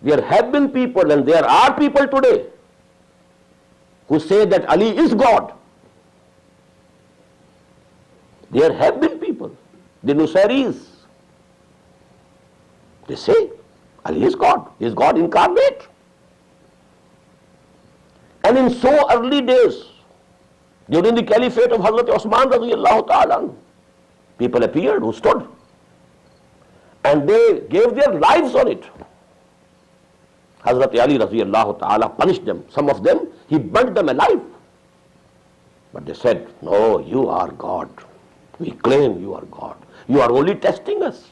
There have been people and there are people today who say that Ali is God. There have been people, the Nusayris, they say Ali is God, he is God incarnate. And in so early days, during the caliphate of Hazrat Osman radiyallahu ta'ala, people appeared who stood and they gave their lives on it. Hazrat Ali radiyallahu ta'ala punished them. Some of them, he burnt them alive. But they said, no, you are God. We claim you are God. You are only testing us.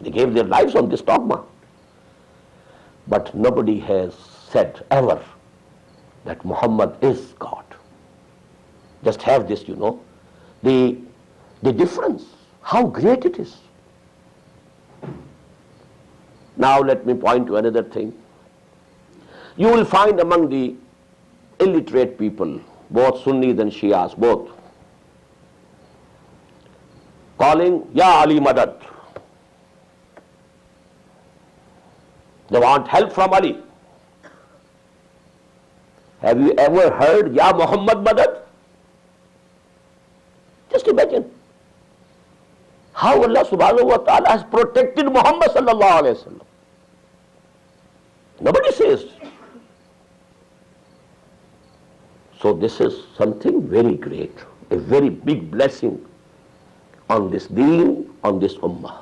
They gave their lives on this dogma. But nobody has said ever that Muhammad is God. Just have this, the difference, how great it is. Now let me point to another thing. You will find among the illiterate people, both Sunnis and Shias, both, calling, Ya Ali Madad. They want help from Ali. Have you ever heard Ya Muhammad Madad? Just imagine how Allah subhanahu wa ta'ala has protected Muhammad sallallahu alayhi wa sallam. Nobody says. So this is something very great, a very big blessing on this deen, on this ummah.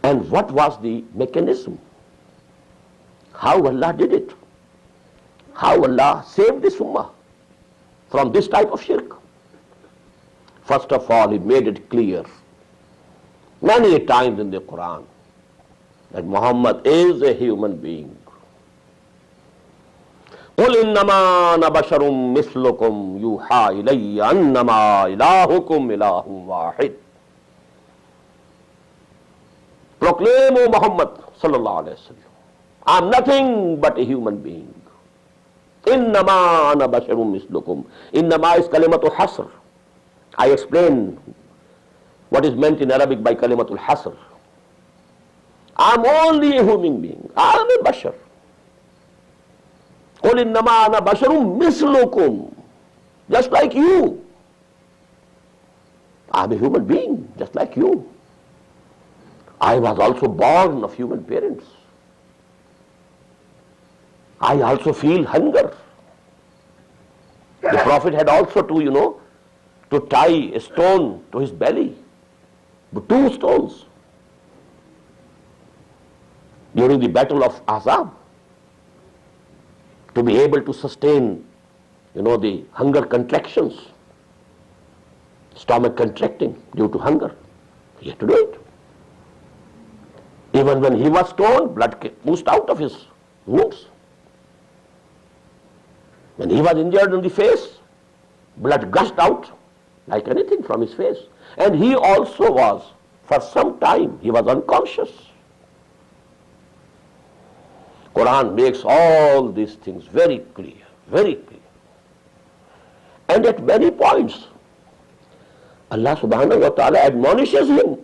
And what was the mechanism? How Allah did it? How Allah saved this ummah from this type of shirk? First of all, He made it clear many times in the Quran that Muhammad is a human being. قُلْ إِنَّمَا أَنَا بَشَرٌ مِثْلُكُمْ يُوحَى إِلَيَّ أَنَّمَا إِلَٰهُكُمْ إِلَٰهٌ وَاحِدٌ. Proclaim, O Muhammad sallallahu alayhi wa sallam, I am nothing but a human being. إِنَّمَا أَنَا بَشَرٌ مِثْلُكُمْ. إِنَّمَا is kalimatul hasr. I explain what is meant in Arabic by kalimatul hasr. I am only a human being. I am a bashar. قُلْ إِنَّمَا أَنَا بَشَرٌ مِثْلُكُمْ. Just like you. I am a human being, just like you. I was also born of human parents. I also feel hunger. The Prophet had also to tie a stone to his belly, 2 stones, during the battle of Ahzab, to be able to sustain, the hunger contractions, stomach contracting due to hunger. He had to do it. Even when he was stoned, blood oozed out of his wounds. When he was injured in the face, blood gushed out like anything from his face. And he also was, for some time, he was unconscious. Quran makes all these things very clear, very clear. And at many points, Allah subhanahu wa ta'ala admonishes him.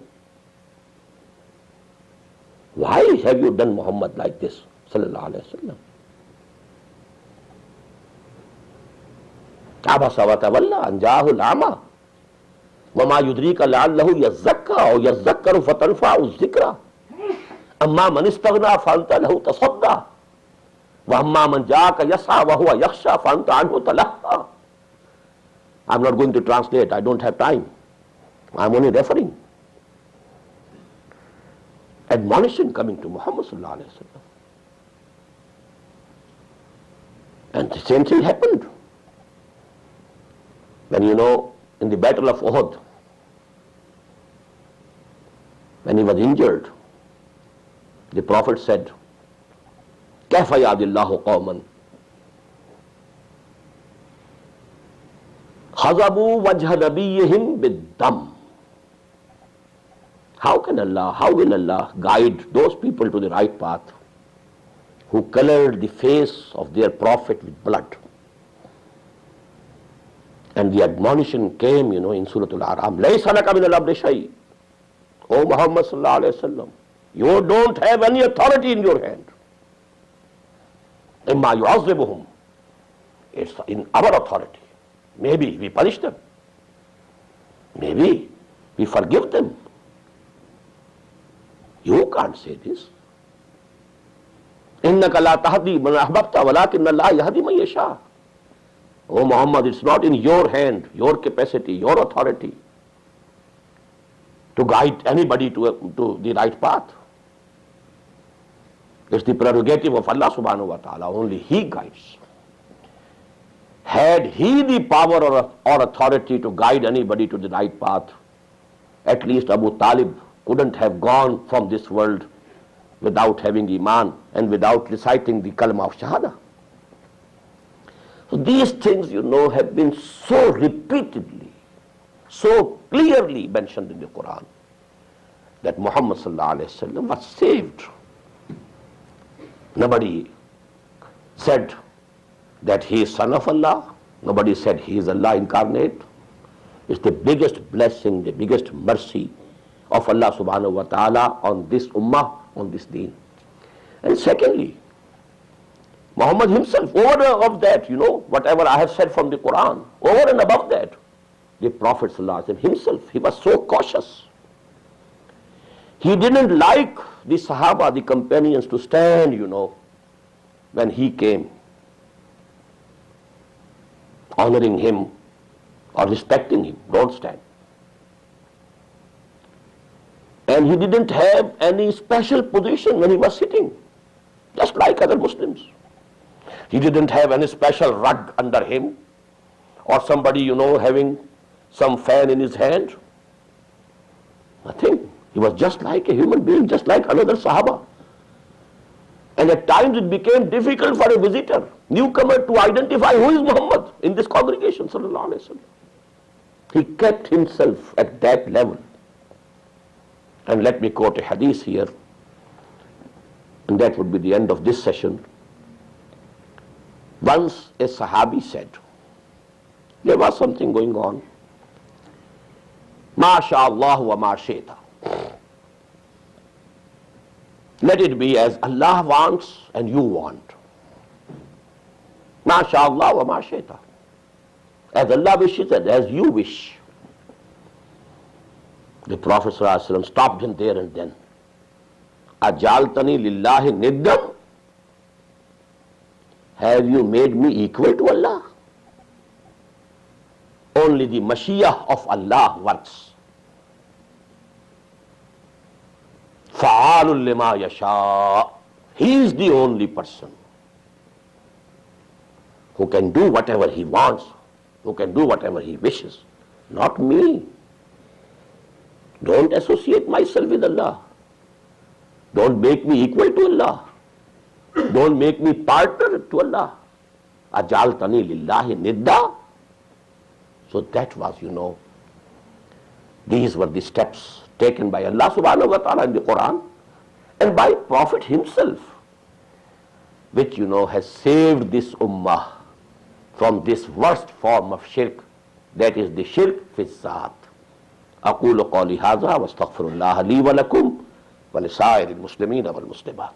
Why have you done Muhammad like this? Sallallahu alayhi wa sallam. عبس وتولى أن جاءه الأعمى وما يدريك لعله يزكى أو يذكر فتنفعه الذكرى أما من استغنى فأنت له تصدى وأما من جاءك يسعى وهو يخشى فأنت عنه تلهى. I'm not going to translate, I don't have time. I'm only referring. Admonition coming to Muhammad sallallahu alayhi wa sallam. And the same thing happened. When in the battle of Uhud, when he was injured, the Prophet said, كَيْفَ يَعْدِ اللَّهُ قَوْمًا خَضَبُوا وَجْهَ نَبِيِّهِمْ بِالدَّمِ. How will Allah guide those people to the right path who colored the face of their Prophet with blood? And the admonition came, in Surah Al-A'raf, لَيْسَ لَكَ مِنَ الْأَمْرِ شَيْءٍ. O Muhammad sallallahu alayhi wa sallam, You don't have any authority in your hand. Imma yu'azzibuhum. It's in our authority. Maybe we punish them. Maybe we forgive them. You can't say this. إِنَّكَ لَا تَهْدِي مَنْ أَحْبَبْتَ وَلَكِنَّ اللَّهَ يَهْدِي مَنْ يَشَاءُ. Oh Muhammad, it's not in your hand, your capacity, your authority to guide anybody to the right path. It's the prerogative of Allah subhanahu wa ta'ala. Only He guides. Had He the power or authority to guide anybody to the right path, at least Abu Talib couldn't have gone from this world without having Iman and without reciting the kalma of Shahada. So these things, have been so repeatedly, so clearly mentioned in the Quran that Muhammad sallallahu alaihi wasallam was saved. Nobody said that he is son of Allah. Nobody said he is Allah incarnate. It's the biggest blessing, the biggest mercy of Allah subhanahu wa ta'ala on this ummah, on this deen. And secondly, Muhammad himself, over of that, whatever I have said from the Quran, over and above that, the Prophet sallallahu alaihi wasallam himself, he was so cautious. He didn't like the Sahaba, the companions, to stand, when he came, honoring him or respecting him. Don't stand. And he didn't have any special position when he was sitting, just like other Muslims. He didn't have any special rug under him, or somebody, having some fan in his hand. Nothing. He was just like a human being, just like another Sahaba. And at times it became difficult for a visitor, newcomer, to identify who is Muhammad in this congregation, sallallahu alaihi wasallam. He kept himself at that level. And let me quote a hadith here, and that would be the end of this session. Once a Sahabi said, there was something going on. Ma sha Allah wa ma shaita. Let it be as Allah wants and you want. Ma sha Allah wa ma shaita. As Allah wishes and as you wish. The Prophet ﷺ stopped him there and then. Ajaltani lillahi niddan. Have you made me equal to Allah? Only the Mashiach of Allah works. Fa'alul lima yasha. He is the only person who can do whatever he wants, who can do whatever he wishes. Not me. Don't associate myself with Allah. Don't make me equal to Allah. Don't make me partner to Allah. Ajaltani lillahi nidda. So that was, these were the steps taken by Allah subhanahu wa ta'ala in the Quran and by Prophet himself, which, has saved this ummah from this worst form of shirk, that is the shirk fi zat. أقول قولي هذا واستغفر الله لي ولكم ولسائر المسلمين والمسلمات.